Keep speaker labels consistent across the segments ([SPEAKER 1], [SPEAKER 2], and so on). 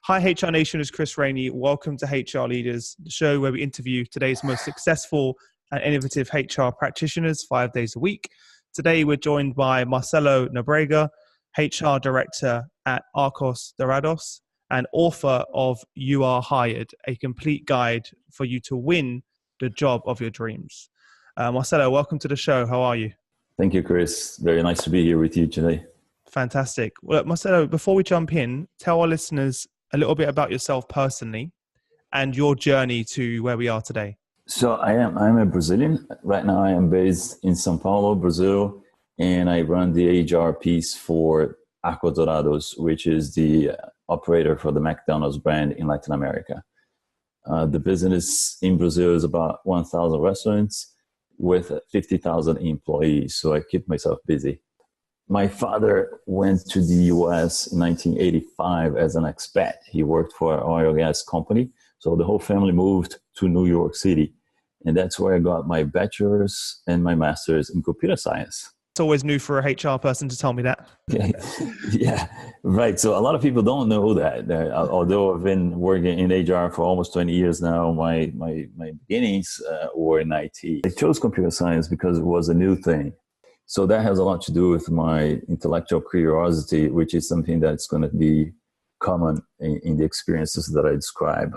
[SPEAKER 1] Hi, HR Nation, it's Chris Rainey. Welcome to HR Leaders, the show where we interview today's most successful and innovative HR practitioners 5 days a week. Today, we're joined by Marcelo Nobrega, HR Director at Archos, Dorados, and author of You Are Hired, a complete guide for you to win the job of your dreams. Marcelo, welcome to the show. How are you?
[SPEAKER 2] Thank you, Chris. Very nice to be here with you today.
[SPEAKER 1] Fantastic. Well, Marcelo, before we jump in, tell our listeners a little bit about yourself personally and your journey to where we are today.
[SPEAKER 2] So I'm a Brazilian. Right now I am based in São Paulo, Brazil, and I run the HR piece for Archos Dorados, which is the operator for the McDonald's brand in Latin America. The business in Brazil is about 1,000 restaurants with 50,000 employees, so I keep myself busy. My father went to the US in 1985 as an expat. He worked for an oil and gas company. So the whole family moved to New York City. And that's where I got my bachelor's and my master's in computer science.
[SPEAKER 1] It's always new for a HR person to tell me that.
[SPEAKER 2] Yeah, right. So a lot of people don't know that. Although I've been working in HR for almost 20 years now, my beginnings were in IT. I chose computer science because it was a new thing. So that has a lot to do with my intellectual curiosity, which is something that's going to be common in the experiences that I describe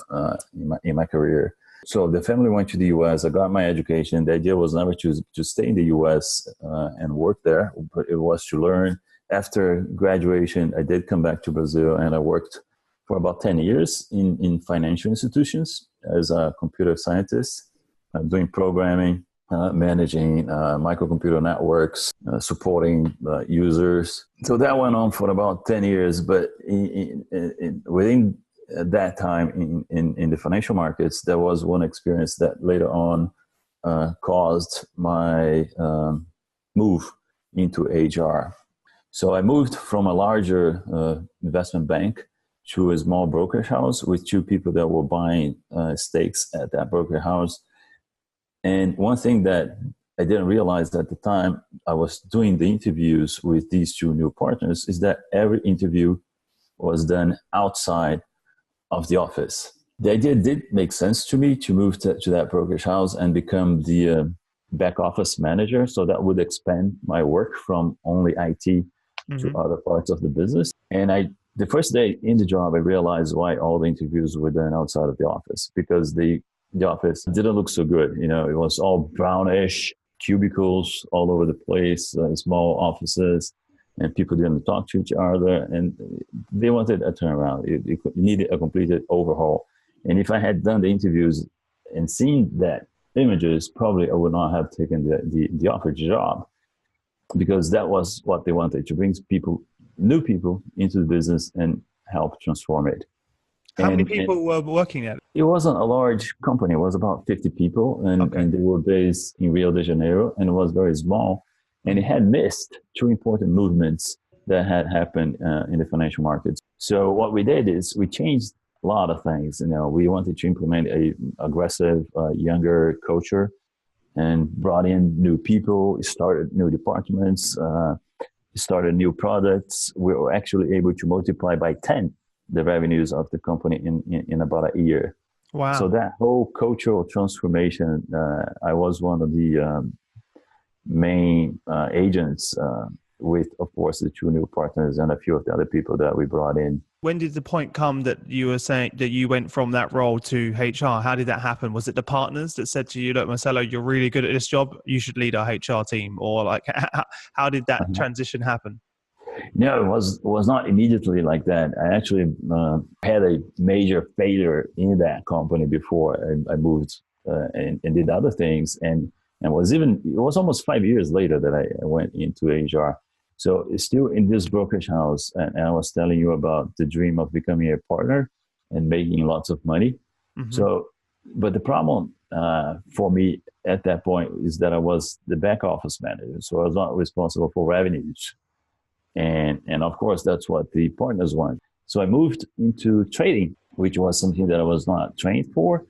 [SPEAKER 2] in my career. So the family went to the US. I got my education. The idea was never to stay in the US and work there, but it was to learn. After graduation, I did come back to Brazil, and I worked for about 10 years in financial institutions as a computer scientist, doing programming, managing microcomputer networks, supporting users. So that went on for about 10 years, but within that time in the financial markets, there was one experience that later on caused my move into HR. So I moved from a larger investment bank to a small brokerage house with two people that were buying stakes at that brokerage house. And one thing that I didn't realize at the time I was doing the interviews with these two new partners is that every interview was done outside of the office. The idea did make sense to me to move to that brokerage house and become the back office manager. So that would expand my work from only IT to other parts of the business. And the first day in the job, I realized why all the interviews were done outside of the office, because the office didn't look so good. You know, it was all brownish, cubicles all over the place, small offices, and people didn't talk to each other, and they wanted a turnaround. It needed a complete overhaul. And if I had done the interviews and seen that images, probably I would not have taken the offered job, because that was what they wanted, to bring new people into the business and help transform it.
[SPEAKER 1] How many people were working at it?
[SPEAKER 2] It wasn't a large company. It was about 50 people, and they were based in Rio de Janeiro, and it was very small. And it had missed two important movements that had happened in the financial markets. So what we did is we changed a lot of things. You know, we wanted to implement a aggressive, younger culture, and brought in new people, started new departments, started new products. We were actually able to multiply by 10 the revenues of the company in about a year.
[SPEAKER 1] Wow.
[SPEAKER 2] So that whole cultural transformation, I was one of the main agents with, of course, the two new partners and a few of the other people that we brought in.
[SPEAKER 1] When did the point come that you were saying that you went from that role to HR? How did that happen? Was it the partners that said to you, look, Marcelo, you're really good at this job, you should lead our HR team? Or like, how did that transition happen?
[SPEAKER 2] No, it was not immediately like that. I actually had a major failure in that company before I moved and did other things. And it was almost 5 years later that I went into HR. So it's still in this brokerage house. And I was telling you about the dream of becoming a partner and making lots of money. So, but the problem for me at that point is that I was the back office manager. So I was not responsible for revenues. And of course, that's what the partners want. So I moved into trading, which was something that I was not trained for,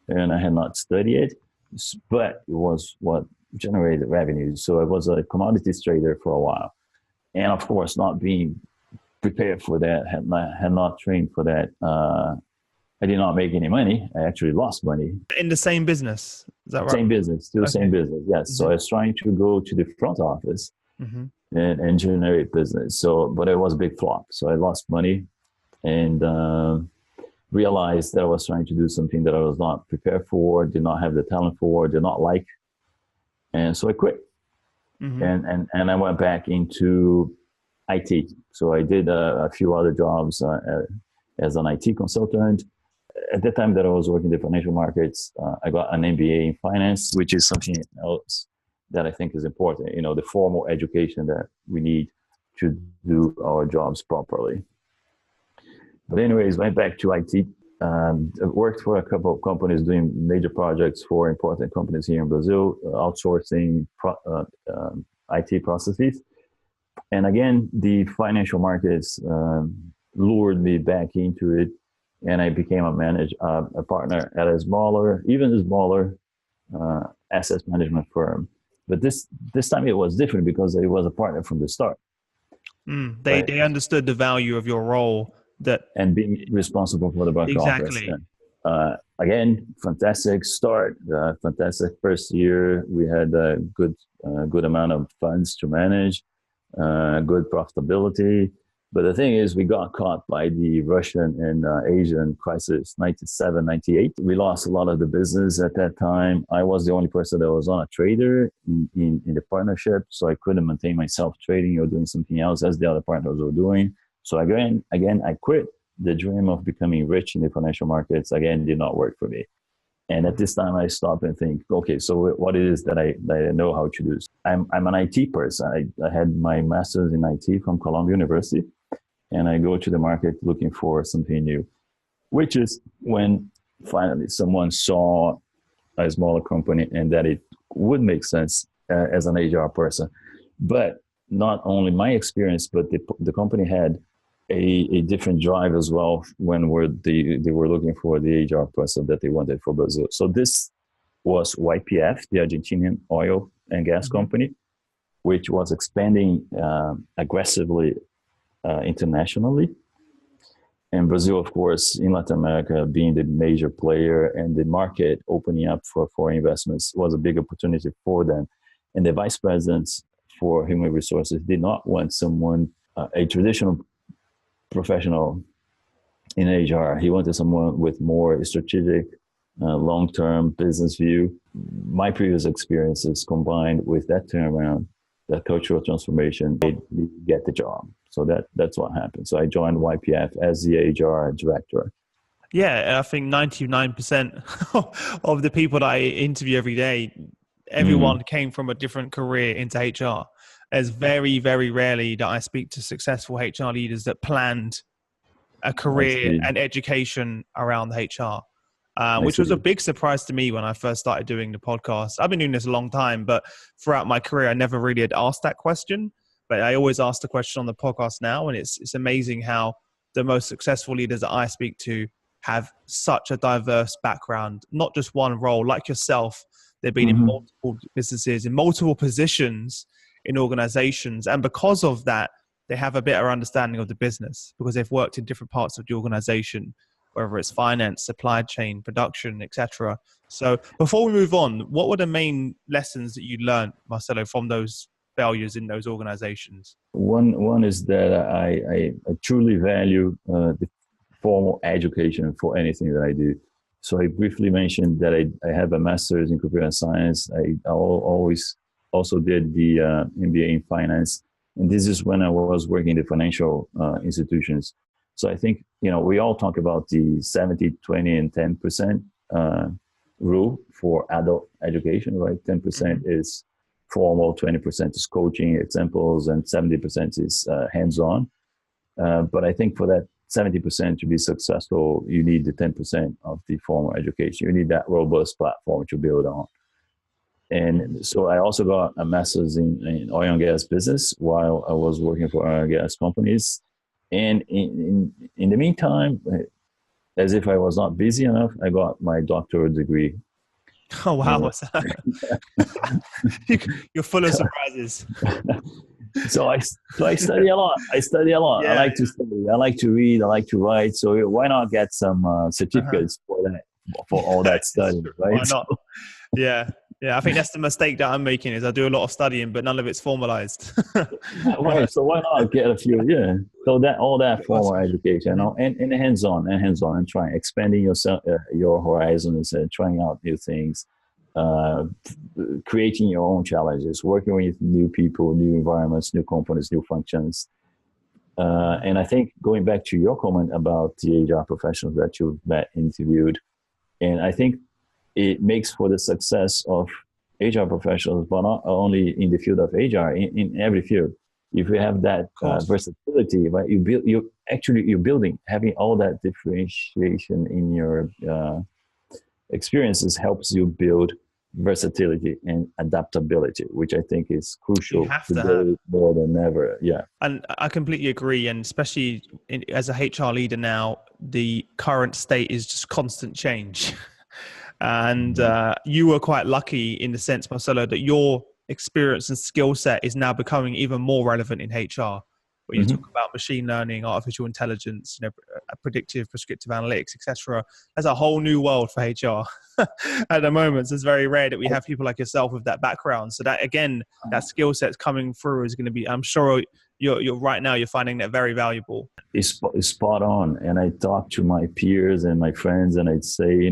[SPEAKER 2] and I had not studied it, but it was what generated revenue. So I was a commodities trader for a while. And of course, not being prepared for that, had not trained for that. I did not make any money. I actually lost money.
[SPEAKER 1] In the same business, is that right?
[SPEAKER 2] Same business, still
[SPEAKER 1] Okay.
[SPEAKER 2] Same business, yes. So I was trying to go to the front office and generate business. But it was a big flop. So I lost money and realized that I was trying to do something that I was not prepared for, did not have the talent for, did not like. And so I quit. And I went back into IT. So I did a few other jobs as an IT consultant. At the time that I was working in the financial markets, I got an MBA in finance, which is something else that I think is important, the formal education that we need to do our jobs properly. But anyways, went back to IT. I worked for a couple of companies doing major projects for important companies here in Brazil, outsourcing IT processes. And again, the financial markets lured me back into it, and I became a partner at even smaller asset management firm. But this time it was different because I was a partner from the start.
[SPEAKER 1] They understood the value of your role
[SPEAKER 2] and being responsible for the back office. Again, fantastic start, fantastic first year. We had a good amount of funds to manage, good profitability. But the thing is, we got caught by the Russian and Asian crisis, 97, 98. We lost a lot of the business at that time. I was the only person that was on a trader in the partnership, so I couldn't maintain myself trading or doing something else as the other partners were doing. So again, I quit. The dream of becoming rich in the financial markets, again, did not work for me. And at this time, I stopped and think, okay, so what it is that I know how to do? I'm an IT person. I had my master's in IT from Columbia University, and I go to the market looking for something new, which is when finally someone saw a smaller company and that it would make sense as an HR person. But not only my experience, but the company had a different drive as well when they were looking for the HR person that they wanted for Brazil. So this was YPF, the Argentinian oil and gas company, which was expanding aggressively internationally. And Brazil, of course, in Latin America, being the major player and the market opening up for foreign investments was a big opportunity for them. And the vice presidents for human resources did not want someone, a traditional professional in HR. He wanted someone with more strategic, long-term business view. My previous experiences combined with that turnaround, that cultural transformation, made me get the job. So that's what happened. So I joined YPF as the HR director.
[SPEAKER 1] Yeah, I think 99% of the people that I interview every day, everyone came from a different career into HR. There's very, very rarely that I speak to successful HR leaders that planned a career and education around HR, which was a big surprise to me when I first started doing the podcast. I've been doing this a long time, but throughout my career, I never really had asked that question. But I always ask the question on the podcast now, and it's amazing how the most successful leaders that I speak to have such a diverse background, not just one role. Like yourself, they've been in multiple businesses, in multiple positions in organizations. And because of that, they have a better understanding of the business because they've worked in different parts of the organization, whether it's finance, supply chain, production, etc. So before we move on, what were the main lessons that you learned, Marcelo, from those failures in those organizations? One is that
[SPEAKER 2] I truly value the formal education for anything that I do. So I briefly mentioned that I have a master's in computer science. I always also did the MBA in finance. And this is when I was working in the financial institutions. So I think, we all talk about the 70, 20, and 10% rule for adult education, right? 10% is formal, 20% is coaching, examples, and 70% is hands-on. But I think for that 70% to be successful, you need the 10% of the formal education. You need that robust platform to build on. And so I also got a master's in oil and gas business while I was working for oil and gas companies. And in the meantime, as if I was not busy enough, I got my doctoral degree.
[SPEAKER 1] Oh, wow. You're full of surprises.
[SPEAKER 2] So I study a lot. I study a lot. I
[SPEAKER 1] Yeah.
[SPEAKER 2] like to study. I like to read. I like to write. So why not get some
[SPEAKER 1] Uh-huh.
[SPEAKER 2] certificates for that, for all that
[SPEAKER 1] It's
[SPEAKER 2] study,
[SPEAKER 1] true. Why
[SPEAKER 2] right?
[SPEAKER 1] not? Yeah. Yeah. I think that's the mistake that I'm making is I do a lot of studying, but none of it's formalized.
[SPEAKER 2] Right. So why not get a few? Yeah. So that all that formal
[SPEAKER 1] Awesome.
[SPEAKER 2] education,
[SPEAKER 1] Mhm.
[SPEAKER 2] and hands on, and trying expanding yourself, your horizons, and trying out new things, uh, creating your own challenges, working with new people, new environments, new companies, new functions. And I think going back to your comment about the HR professionals that you've met, interviewed, and I think it makes for the success of HR professionals, but not only in the field of HR, in every field. If you have that
[SPEAKER 1] Of course.
[SPEAKER 2] versatility, right, you're building, having all that differentiation in your experiences helps you build versatility and adaptability, which I think is
[SPEAKER 1] You
[SPEAKER 2] crucial
[SPEAKER 1] have to have.
[SPEAKER 2] today more than ever. Yeah.
[SPEAKER 1] And I completely agree. And especially as a HR leader now, the current state is just constant change. And you were quite lucky in the sense, Marcelo, that your experience and skill set is now becoming even more relevant in HR. When you talk
[SPEAKER 2] Mm-hmm.
[SPEAKER 1] about machine learning, artificial intelligence, predictive, prescriptive analytics, etc., there's a whole new world for HR at the moment. So it's very rare that we have people like yourself with that background. So that again, that skill set's coming through is going to be. I'm sure you're right now. You're finding that very valuable.
[SPEAKER 2] Is spot on. And I talk to my peers and my friends, and I'd say,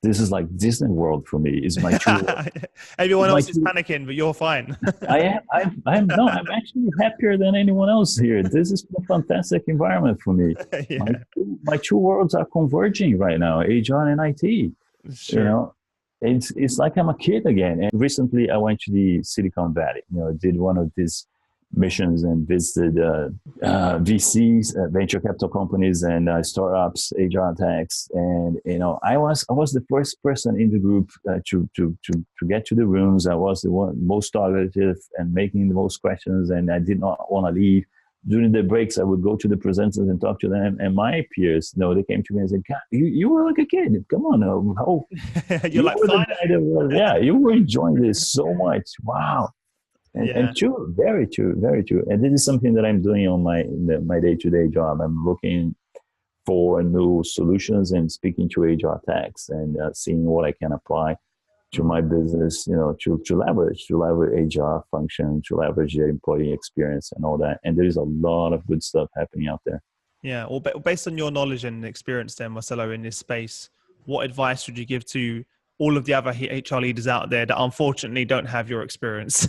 [SPEAKER 2] this is like Disney World for me. It's my true world.
[SPEAKER 1] Everyone
[SPEAKER 2] It's my
[SPEAKER 1] else is
[SPEAKER 2] true.
[SPEAKER 1] panicking, but you're fine.
[SPEAKER 2] I'm no, I'm actually happier than anyone else here. This is a fantastic environment for me. My
[SPEAKER 1] Yeah,
[SPEAKER 2] my two worlds are converging right now, HR and IT.
[SPEAKER 1] it's
[SPEAKER 2] You
[SPEAKER 1] true.
[SPEAKER 2] know, it's like I'm a kid again. And recently, I went to the Silicon Valley. Did one of these missions and visited VCs, venture capital companies, and startups, HR techs. And I was the first person in the group to get to the rooms. I was the one most talkative and making the most questions, and I did not want to leave. During the breaks, I would go to the presenters and talk to them. And my peers, they came to me and said, "God, you were like a kid. Come on, how
[SPEAKER 1] You're
[SPEAKER 2] you
[SPEAKER 1] like,
[SPEAKER 2] were the guy
[SPEAKER 1] finally.
[SPEAKER 2] that was, yeah, you were enjoying this so much. Wow." And
[SPEAKER 1] Yeah.
[SPEAKER 2] true, very true, very true. And this is something that I'm doing on my day-to-day job. I'm looking for new solutions and speaking to HR techs and seeing what I can apply to my business, to leverage HR function, to leverage their employee experience and all that. And there is a lot of good stuff happening out there.
[SPEAKER 1] Yeah. Well, based on your knowledge and experience then, Marcelo, in this space, what advice would you give to all of the other HR leaders out there that unfortunately don't have your experience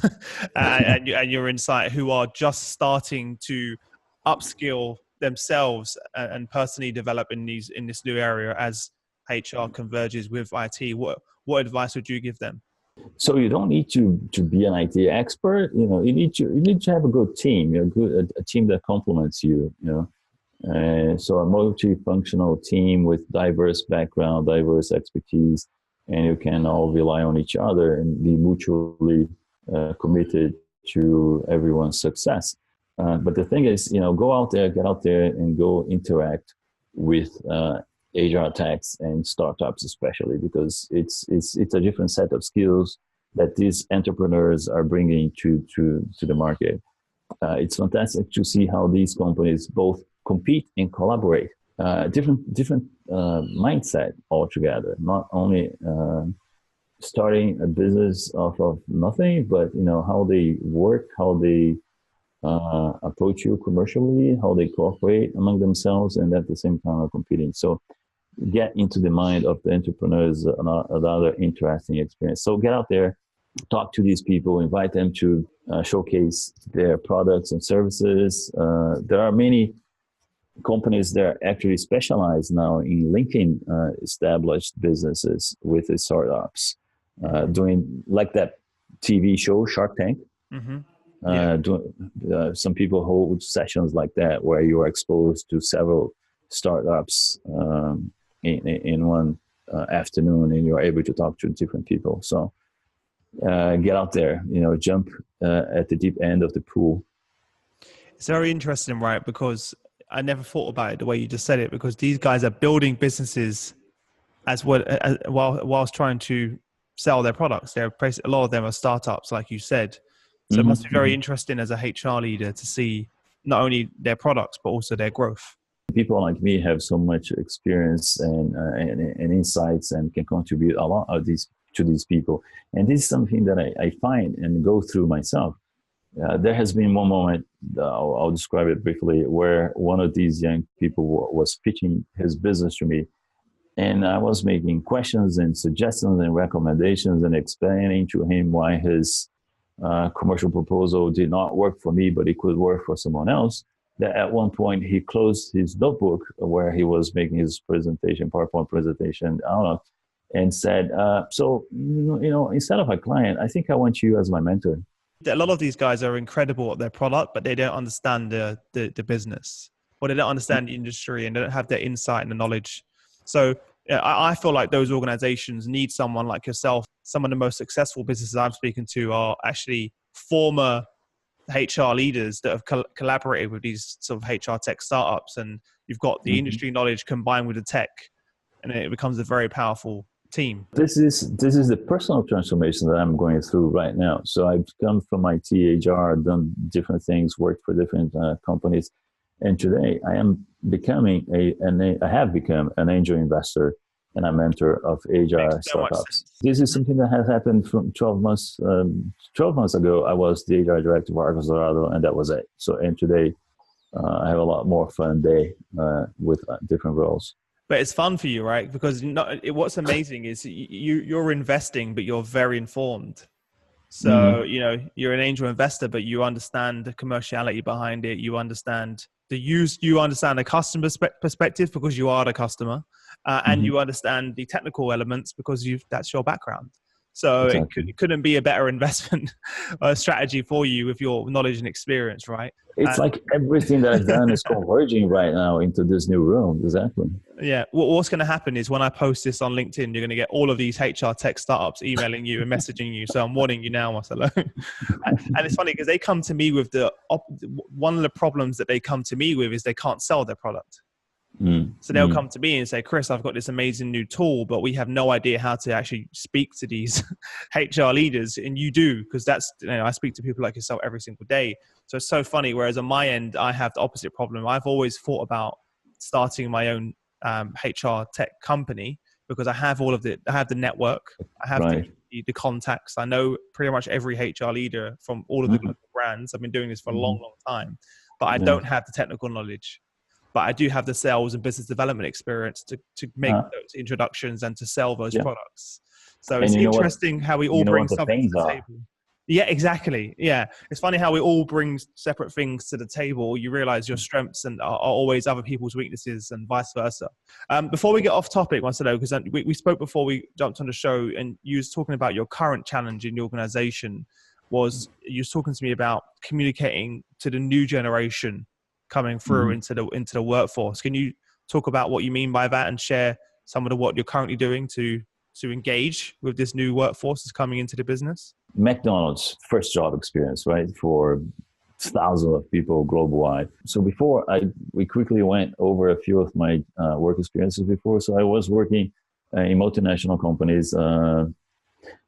[SPEAKER 1] and your insight, who are just starting to upskill themselves and personally develop in this new area as HR converges with IT? What advice would you give them?
[SPEAKER 2] So you don't need to be an IT expert. You need to have a good team. A team that complements you. So a multifunctional team with diverse background, diverse expertise, and you can all rely on each other and be mutually committed to everyone's success. But the thing is, go out there, get out there, and go interact with HR techs and startups, especially because it's a different set of skills that these entrepreneurs are bringing to the market. It's fantastic to see how these companies both compete and collaborate. Different mindset altogether. Not only starting a business off of nothing, but how they work, how they approach you commercially, how they cooperate among themselves, and at the same time are competing. So get into the mind of the entrepreneurs, another interesting experience. So get out there, talk to these people, invite them to showcase their products and services. There are many companies that are actually specialized now in linking established businesses with the startups, doing like that TV show Shark Tank.
[SPEAKER 1] Mm-hmm. Yeah.
[SPEAKER 2] Some people hold sessions like that where you are exposed to several startups in one afternoon, and you're able to talk to different people. So get out there, jump at the deep end of the pool.
[SPEAKER 1] It's very interesting, right? Because I never thought about it the way you just said it, because these guys are building businesses as well whilst trying to sell their products. A lot of them are startups, like you said. So it must be very
[SPEAKER 2] Mm-hmm.
[SPEAKER 1] interesting as a HR leader to see not only their products, but also their growth.
[SPEAKER 2] People like me have so much experience and insights and can contribute a lot of these to these people. And this is something that I find and go through myself. There has been one moment, I'll describe it briefly, where one of these young people was pitching his business to me. And I was making questions and suggestions and recommendations and explaining to him why his commercial proposal did not work for me, but it could work for someone else. That at one point he closed his notebook where he was making his presentation, PowerPoint presentation, I don't know, and said, so, instead of a client, I think I want you as my mentor.
[SPEAKER 1] A lot of these guys are incredible at their product, but they don't understand the business, or they don't understand the industry, and they don't have the insight and the knowledge. So I feel like those organizations need someone like yourself. Some of the most successful businesses I'm speaking to are actually former HR leaders that have collaborated with these sort of HR tech startups, and you've got the industry knowledge combined with the tech, and it becomes a very powerful team.
[SPEAKER 2] This is the personal transformation that I'm going through right now. So I've come from IT, HR, done different things, worked for different companies, and today I am becoming I have become an angel investor and a mentor of HR startups. This is something that has happened from 12 months. 12 months ago, I was the HR director of Archos, Dorados, and that was it. So, and today, I have a lot more fun day with different roles.
[SPEAKER 1] But it's fun for you, right? Because what's amazing is you're investing, but you're very informed. So, you're an angel investor, but you understand the commerciality behind it. You understand you understand the customer perspective because you are the customer, and you understand the technical elements because that's your background. So exactly. It couldn't be a better investment strategy for you with your knowledge and experience, right?
[SPEAKER 2] It's like everything that I've done is converging right now into this new room. Exactly.
[SPEAKER 1] Yeah. What's going to happen is when I post this on LinkedIn, you're going to get all of these HR tech startups emailing you and messaging you. So I'm warning you now, Marcelo. And it's funny because they come to me with one of the problems that they come to me with is they can't sell their product. So they'll come to me and say, Chris, I've got this amazing new tool, but we have no idea how to actually speak to these HR leaders. And you do, because I speak to people like yourself every single day. So it's so funny. Whereas on my end, I have the opposite problem. I've always thought about starting my own HR tech company because I have I have the network, I have the contacts. I know pretty much every HR leader from all of the global brands. I've been doing this for a long, long time, but I don't have the technical knowledge. But I do have the sales and business development experience to make those introductions and to sell those products. So it's interesting how we all bring something to the table. Yeah, exactly. Yeah. It's funny how we all bring separate things to the table. You realize your strengths and are always other people's weaknesses and vice versa. Before we get off topic, Marcelo, because we spoke before we jumped on the show and you was talking about your current challenge in the organization you was talking to me about communicating to the new generation coming through into the workforce. Can you talk about what you mean by that and share some of what you're currently doing to engage with this new workforce that's coming into the business?
[SPEAKER 2] McDonald's first job experience, right? For thousands of people global-wide. So before we quickly went over a few of my work experiences before. So I was working in multinational companies,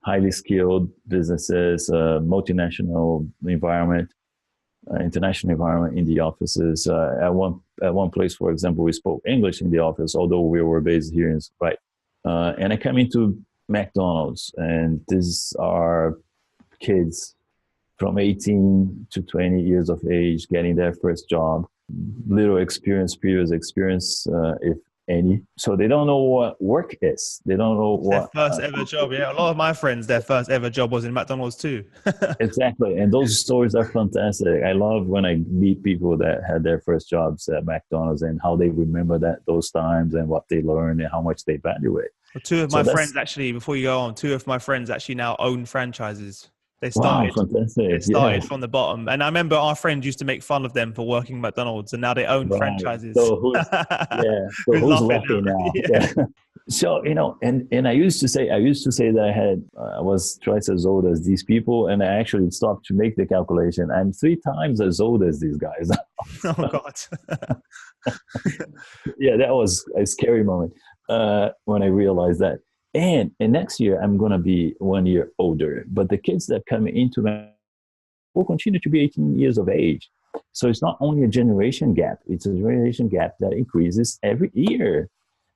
[SPEAKER 2] highly skilled businesses, multinational environment, international environment in the offices. At one place, for example, we spoke English in the office, although we were based here in and I come into McDonald's, and these are kids from 18 to 20 years of age getting their first job, little experience, previous experience, if any. So they don't know what work is. They don't know what
[SPEAKER 1] their first ever job. Yeah, a lot of my friends, their first ever job was in McDonald's too.
[SPEAKER 2] Exactly, and those stories are fantastic. I love when I meet people that had their first jobs at McDonald's and how they remember those times and what they learned and how much they value it.
[SPEAKER 1] Well, two of my friends actually, before you go on, now own franchises. They started from the bottom. And I remember our friends used to make fun of them for working McDonald's, and now they own franchises.
[SPEAKER 2] So who's lucky now? Yeah. So, and I used to say that I was twice as old as these people, and I actually stopped to make the calculation. I'm 3 times as old as these guys.
[SPEAKER 1] Oh God.
[SPEAKER 2] Yeah, that was a scary moment when I realized that. And next year, I'm going to be 1 year older. But the kids that come into will continue to be 18 years of age. So it's not only a generation gap, it's a generation gap that increases every year.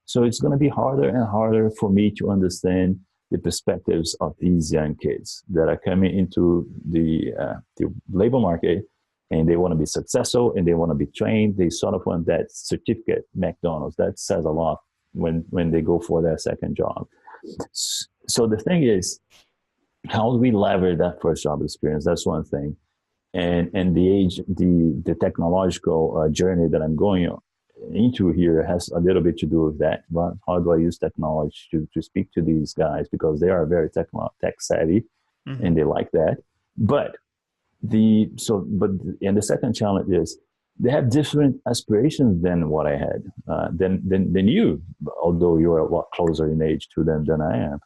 [SPEAKER 2] So it's going to be harder and harder for me to understand the perspectives of these young kids that are coming into the labor market, and they want to be successful and they want to be trained. They sort of want that certificate, McDonald's. That says a lot when they go for their second job. So the thing is, how do we leverage that first job experience? That's one thing. And the technological journey that I'm going into here has a little bit to do with that. But how do I use technology to speak to these guys, because they are very tech savvy, and they like that. But the second challenge is they have different aspirations than what I had, than you, although you're a lot closer in age to them than I am.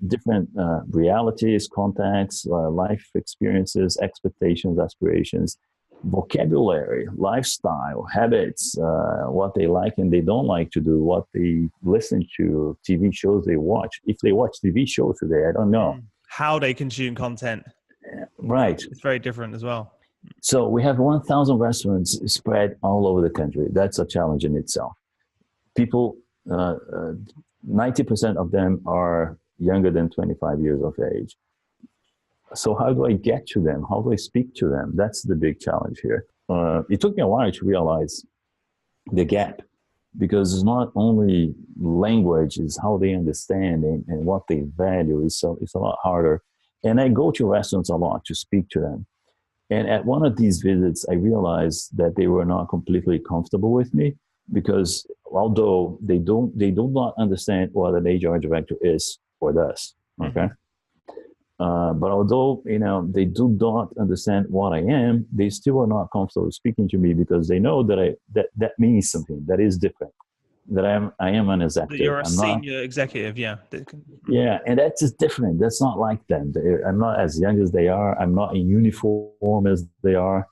[SPEAKER 2] Different realities, contexts, life experiences, expectations, aspirations, vocabulary, lifestyle, habits, what they like and they don't like to do, what they listen to, TV shows they watch. If they watch TV shows today, I don't know.
[SPEAKER 1] How they consume content.
[SPEAKER 2] Right.
[SPEAKER 1] It's very different as well.
[SPEAKER 2] So we have 1,000 restaurants spread all over the country. That's a challenge in itself. People, 90% of them are younger than 25 years of age. So how do I get to them? How do I speak to them? That's the big challenge here. It took me a while to realize the gap, because it's not only language, it's how they understand and what they value. It's a lot harder. And I go to restaurants a lot to speak to them. And at one of these visits, I realized that they were not completely comfortable with me, because although they do not understand what an HR director is or does, okay? But although, they do not understand what I am, they still are not comfortable speaking to me, because they know that means something that is different, that I am an executive.
[SPEAKER 1] You're a senior executive, yeah.
[SPEAKER 2] Yeah, and that's just different. That's not like them. I'm not as young as they are. I'm not in uniform as they are.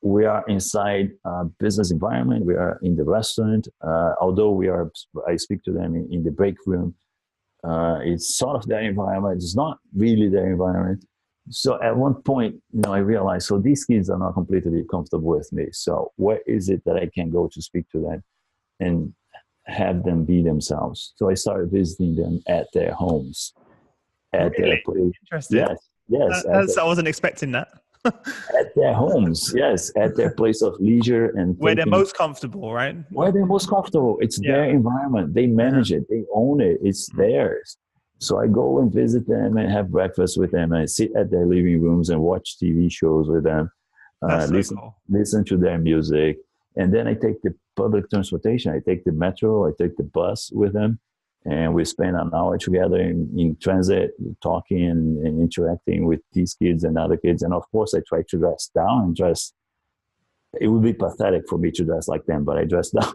[SPEAKER 2] We are inside a business environment. We are in the restaurant. Although I speak to them in the break room. It's sort of their environment. It's not really their environment. So at one point, I realized, so these kids are not completely comfortable with me. So where is it that I can go to speak to them and have them be themselves? So I started visiting them at their homes, at their place.
[SPEAKER 1] Interesting.
[SPEAKER 2] Yes.
[SPEAKER 1] I wasn't expecting that.
[SPEAKER 2] At their homes, yes, at their place of leisure, and
[SPEAKER 1] where they're most comfortable, right?
[SPEAKER 2] Where they're most comfortable. It's their environment. They manage it. They own it. It's theirs. So I go and visit them and have breakfast with them. And I sit at their living rooms and watch TV shows with them. Listen to their music. And then I take the public transportation. I take the metro. I take the bus with them. And we spend an hour together in transit, talking and interacting with these kids and other kids. And of course, I try to dress down and dress. It would be pathetic for me to dress like them, but I dress down.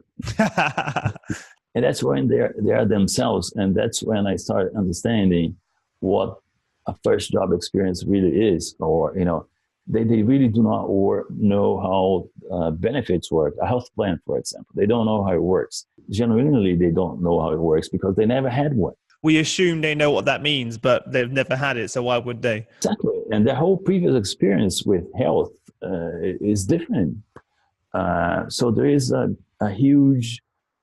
[SPEAKER 2] And that's when they are themselves. And that's when I started understanding what a first job experience really is. Or, they really do not know how benefits work. A health plan, for example, they don't know how it works. Genuinely, they don't know how it works because they never had one.
[SPEAKER 1] We assume they know what that means, but they've never had it, so why would they?
[SPEAKER 2] Exactly. And their whole previous experience with health is different. So there is a huge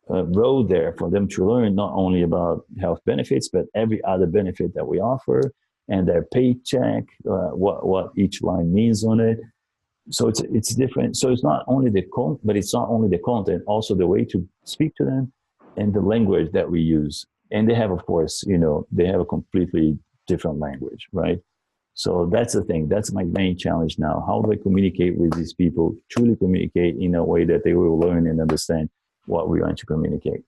[SPEAKER 2] road there for them to learn not only about health benefits, but every other benefit that we offer, and their paycheck, what each line means on it. So it's different. So it's not only but it's not only the content, also the way to speak to them and the language that we use. And they have, of course, they have a completely different language, right? So that's the thing. That's my main challenge now. How do I communicate with these people, truly communicate in a way that they will learn and understand what we want to communicate?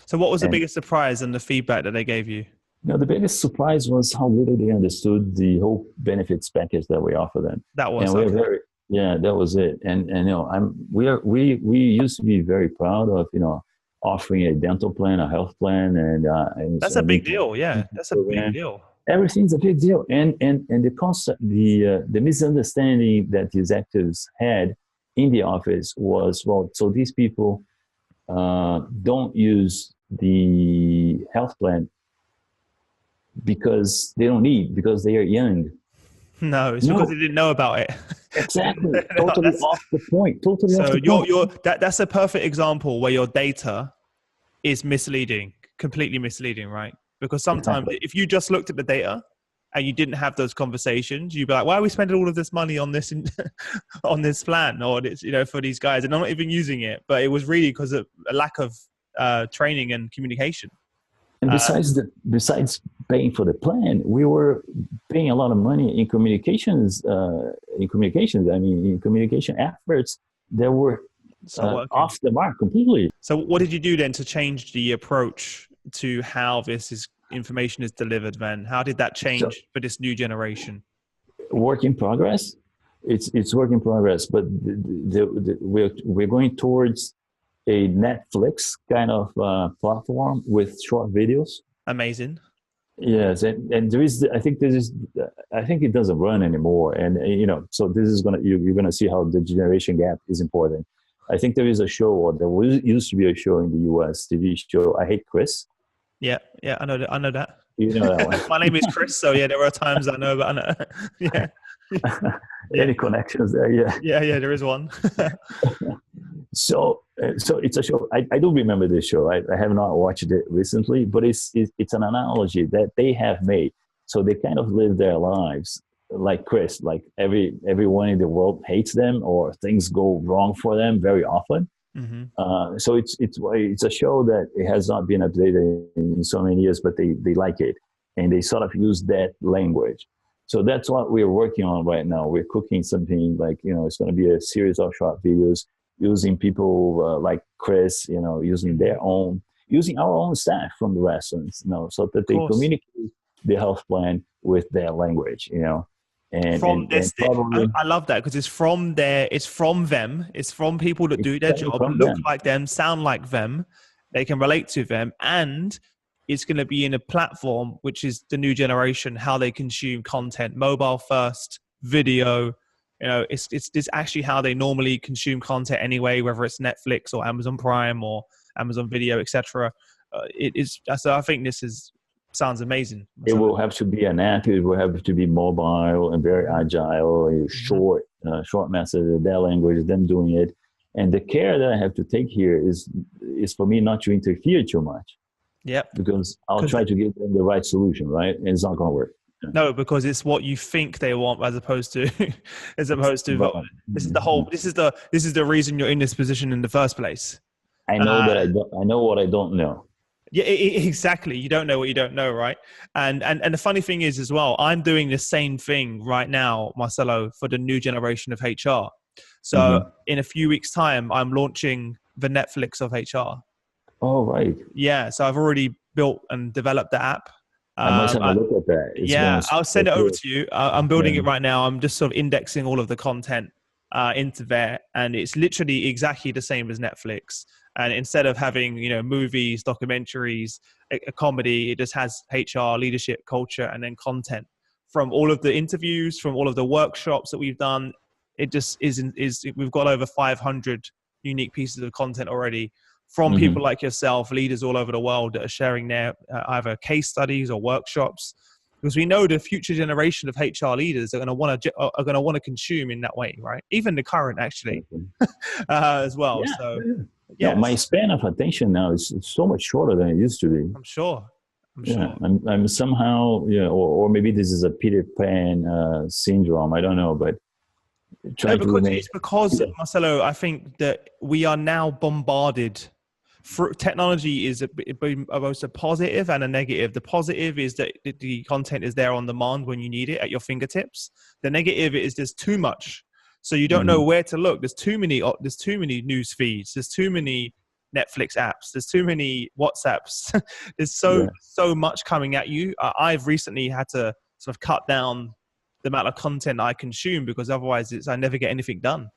[SPEAKER 1] So what was the biggest surprise in the feedback that they gave you?
[SPEAKER 2] The biggest surprise was how little they understood the whole benefits package that we offer them.
[SPEAKER 1] That was
[SPEAKER 2] that was it. And we used to be very proud of offering a dental plan, a health plan, and
[SPEAKER 1] that's a big deal. Yeah, that's a big deal.
[SPEAKER 2] Everything's a big deal. And the concept, the misunderstanding that the executives had in the office was, so these people don't use the health plan because they don't need, because they are young.
[SPEAKER 1] No, it's because
[SPEAKER 2] No,
[SPEAKER 1] they didn't know about it.
[SPEAKER 2] exactly. Totally off the point. Totally off
[SPEAKER 1] So
[SPEAKER 2] the point.
[SPEAKER 1] that's a perfect example where your data is misleading, completely misleading, right? Because sometimes
[SPEAKER 2] Exactly.
[SPEAKER 1] if you just looked at the data and you didn't have those conversations, you'd be like, why are we spending all of this money on this on this plan or this, for these guys, and I'm not even using it. But it was really because of a lack of training and communication.
[SPEAKER 2] And besides paying for the plan, we were paying a lot of money in communications. In communication efforts that were off the mark completely.
[SPEAKER 1] So, what did you do then to change the approach to how information is delivered? Then, how did that change for this new generation?
[SPEAKER 2] Work in progress. It's work in progress, but we're going towards a Netflix kind of platform with short videos.
[SPEAKER 1] Amazing.
[SPEAKER 2] Yes, and there is, I think it doesn't run anymore, and so this is you're gonna see how the generation gap is important. I think there is a show, or used to be a show in the US, TV show, I Hate Chris.
[SPEAKER 1] Yeah, I know that.
[SPEAKER 2] You know that one.
[SPEAKER 1] My name is Chris, so yeah, there are times I know, but I know. Yeah.
[SPEAKER 2] Any connections there? Yeah,
[SPEAKER 1] there is one.
[SPEAKER 2] So it's a show. I do remember this show. I have not watched it recently, but it's an analogy that they have made. So they kind of live their lives like Chris, like everyone in the world hates them, or things go wrong for them very often. Mm-hmm. So it's a show that it has not been updated in so many years, but they like it, and they sort of use that language. So that's what we're working on right now. We're cooking something like, it's going to be a series of short videos using people like Chris, using our own staff from the restaurants, so that they communicate the health plan with their language, And
[SPEAKER 1] probably, I love that because it's from them. It's from people that do their job, look like them, sound like them. They can relate to them, and it's going to be in a platform which is the new generation, how they consume content, mobile first, video. It's actually how they normally consume content anyway, whether it's Netflix or Amazon Prime or Amazon Video, etc. So I think sounds amazing.
[SPEAKER 2] It will have to be an app. It will have to be mobile and very agile, short message, their language, them doing it. And the care that I have to take here is for me not to interfere too much.
[SPEAKER 1] Yeah.
[SPEAKER 2] Because I'll try to give them the right solution, right? And it's not going to work.
[SPEAKER 1] No, because it's what you think they want, as opposed to this is the reason you're in this position in the first place.
[SPEAKER 2] I know I know what I don't know.
[SPEAKER 1] Yeah, exactly. You don't know what you don't know, right? And the funny thing is as well, I'm doing the same thing right now, Marcelo, for the new generation of HR. So in a few weeks' time, I'm launching the Netflix of HR.
[SPEAKER 2] Oh, right.
[SPEAKER 1] Yeah. So I've already built and developed the app.
[SPEAKER 2] I must have a look at that.
[SPEAKER 1] I'll send it over to you. I'm building it right now. I'm just sort of indexing all of the content into there, and it's literally exactly the same as Netflix. And instead of having movies, documentaries, a comedy, it just has HR, leadership, culture, and then content from all of the interviews, from all of the workshops that we've done. It just is we've got over 500 unique pieces of content already from people like yourself, leaders all over the world that are sharing their either case studies or workshops, because we know the future generation of HR leaders are going to want to consume in that way, right? Even the current, actually, as well.
[SPEAKER 2] Yeah.
[SPEAKER 1] So,
[SPEAKER 2] yeah, my span of attention now is so much shorter than it used to be.
[SPEAKER 1] I'm sure.
[SPEAKER 2] I'm somehow, or maybe this is a Peter Pan syndrome. I don't know, but
[SPEAKER 1] it's because Marcelo, I think that we are now bombarded. Technology is both a positive and a negative. The positive is that the content is there on demand when you need it at your fingertips. The negative is there's too much, so you don't know where to look. There's too many news feeds. There's too many Netflix apps. There's too many WhatsApps. There's so much coming at you. I've recently had to sort of cut down the amount of content I consume, because otherwise I never get anything done.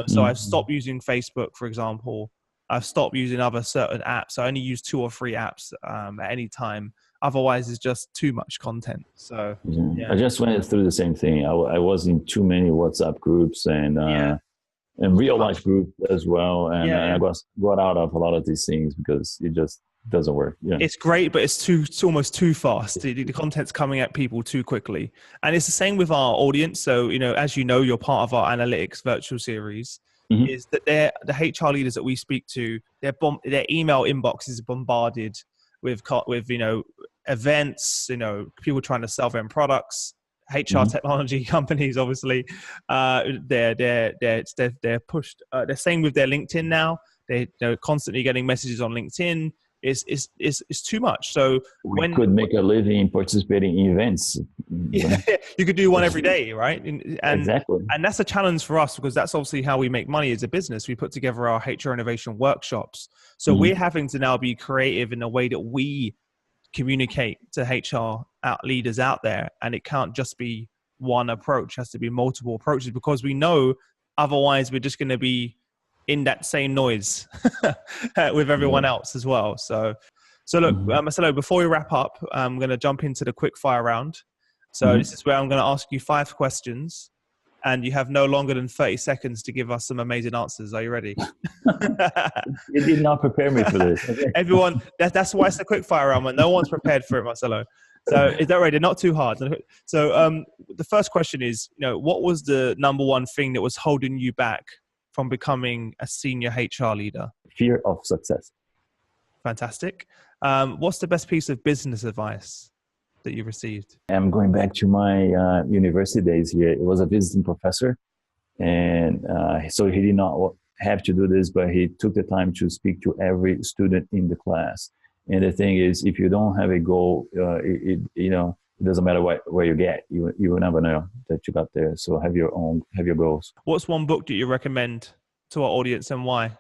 [SPEAKER 1] So I've stopped using Facebook, for example. I've stopped using other certain apps. I only use 2 or 3 apps at any time. Otherwise, it's just too much content. So I
[SPEAKER 2] just went through the same thing. I was in too many WhatsApp groups, and and real life group as well. And
[SPEAKER 1] Yeah,
[SPEAKER 2] I got out of a lot of these things because it just doesn't work. Yeah.
[SPEAKER 1] it's great, but it's almost too fast. The content's coming at people too quickly. And it's the same with our audience. So, as you know, you're part of our analytics virtual series, is that the HR leaders that we speak to, their email inbox is bombarded with events, people trying to sell them products, HR technology companies, obviously. They're pushed. They're same with their LinkedIn now. They're constantly getting messages on LinkedIn. It's too much. So
[SPEAKER 2] we could make a living participating in events.
[SPEAKER 1] Yeah, you could do one every day, right?
[SPEAKER 2] Exactly.
[SPEAKER 1] And that's a challenge for us because that's obviously how we make money as a business. We put together our HR innovation workshops. So we're having to now be creative in the way that we communicate to HR leaders out there. And it can't just be one approach. It has to be multiple approaches because we know otherwise we're just going to be in that same noise with everyone else as well. So look, Marcelo, before we wrap up, I'm going to jump into the quick fire round. So this is where I'm going to ask you 5 questions and you have no longer than 30 seconds to give us some amazing answers. Are you ready?
[SPEAKER 2] You did not prepare me for this. Okay.
[SPEAKER 1] Everyone, that's why it's a quick fire round. No one's prepared for it, Marcelo. So is that right? They're not too hard. So the first question is, what was the number one thing that was holding you back from becoming a senior HR leader?
[SPEAKER 2] Fear of success.
[SPEAKER 1] Fantastic. What's the best piece of business advice that you received?
[SPEAKER 2] I'm going back to my university days here. It was a visiting professor. And so he did not have to do this, but he took the time to speak to every student in the class. And the thing is, if you don't have a goal, it doesn't matter where you get. You will never know that you got there. So have your goals.
[SPEAKER 1] What's one book that you recommend to our audience and why?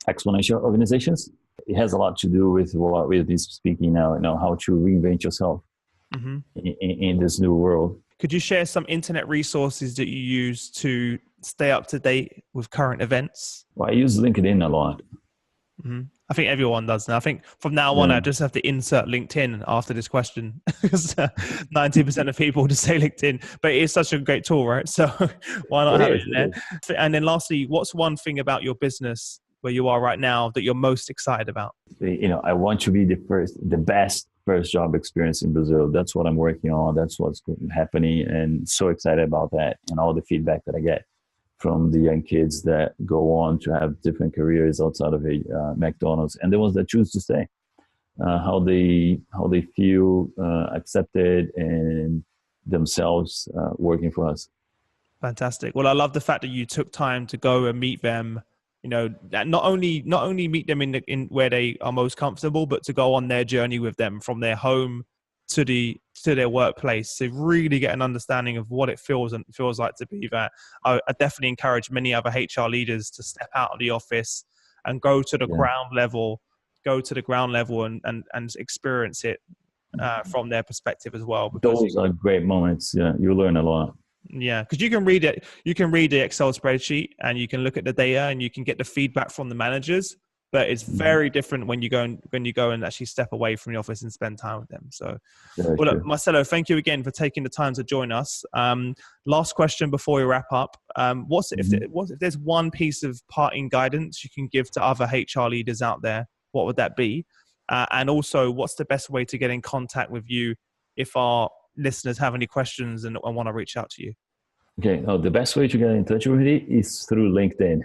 [SPEAKER 2] Exponential Organizations. It has a lot to do with what we've been speaking now, how to reinvent yourself in this new world.
[SPEAKER 1] Could you share some internet resources that you use to stay up to date with current events?
[SPEAKER 2] Well, I use LinkedIn a lot.
[SPEAKER 1] I think everyone does now. I think from now on, I just have to insert LinkedIn after this question because 90% of people just say LinkedIn, but it is such a great tool, right? So why not have it in there? And then lastly, what's one thing about your business where you are right now that you're most excited about?
[SPEAKER 2] I want to be the best first job experience in Brazil. That's what I'm working on. That's what's happening, and so excited about that and all the feedback that I get from the young kids that go on to have different careers outside of McDonald's, and the ones that choose to stay, how they feel accepted and themselves working for us.
[SPEAKER 1] Fantastic. Well, I love the fact that you took time to go and meet them. Not only meet them in where they are most comfortable, but to go on their journey with them from their home to their workplace to really get an understanding of what it feels like to be there. I definitely encourage many other HR leaders to step out of the office and go to the ground level and experience it from their perspective as well.
[SPEAKER 2] Those are great moments. Yeah, you learn a lot.
[SPEAKER 1] Yeah, because you can read it. You can read the Excel spreadsheet and you can look at the data and you can get the feedback from the managers. But it's very different when you go and actually step away from the office and spend time with them. So, look, Marcelo, thank you again for taking the time to join us. Last question before we wrap up: if there's one piece of parting guidance you can give to other HR leaders out there, what would that be? And also, what's the best way to get in contact with you if our listeners have any questions and want to reach out to you?
[SPEAKER 2] Okay. The best way to get in touch with me is through LinkedIn.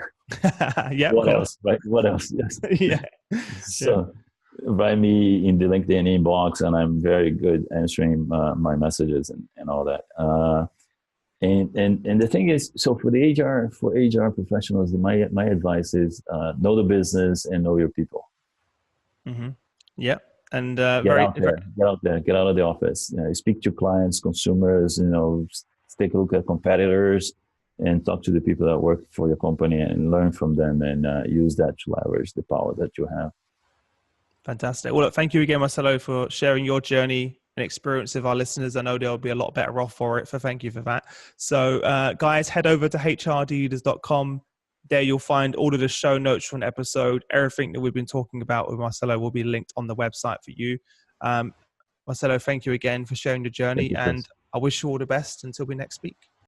[SPEAKER 1] Yeah.
[SPEAKER 2] What else? Right? What else? Yes.
[SPEAKER 1] Yeah.
[SPEAKER 2] So write me in the LinkedIn inbox, and I'm very good answering my messages and all that. And the thing is, so for HR professionals, my advice is know the business and know your people.
[SPEAKER 1] Yeah. And
[SPEAKER 2] get out there, get out of the office. Speak to clients, consumers. Take a look at competitors and talk to the people that work for your company and learn from them and use that to leverage the power that you have.
[SPEAKER 1] Fantastic. Well, look, thank you again, Marcelo, for sharing your journey and experience with our listeners. I know they'll be a lot better off for it. So thank you for that. So guys, head over to hrleaders.com. There you'll find all of the show notes from the episode. Everything that we've been talking about with Marcelo will be linked on the website for you. Marcelo, thank you again for sharing the journey, and I wish you all the best until we next speak.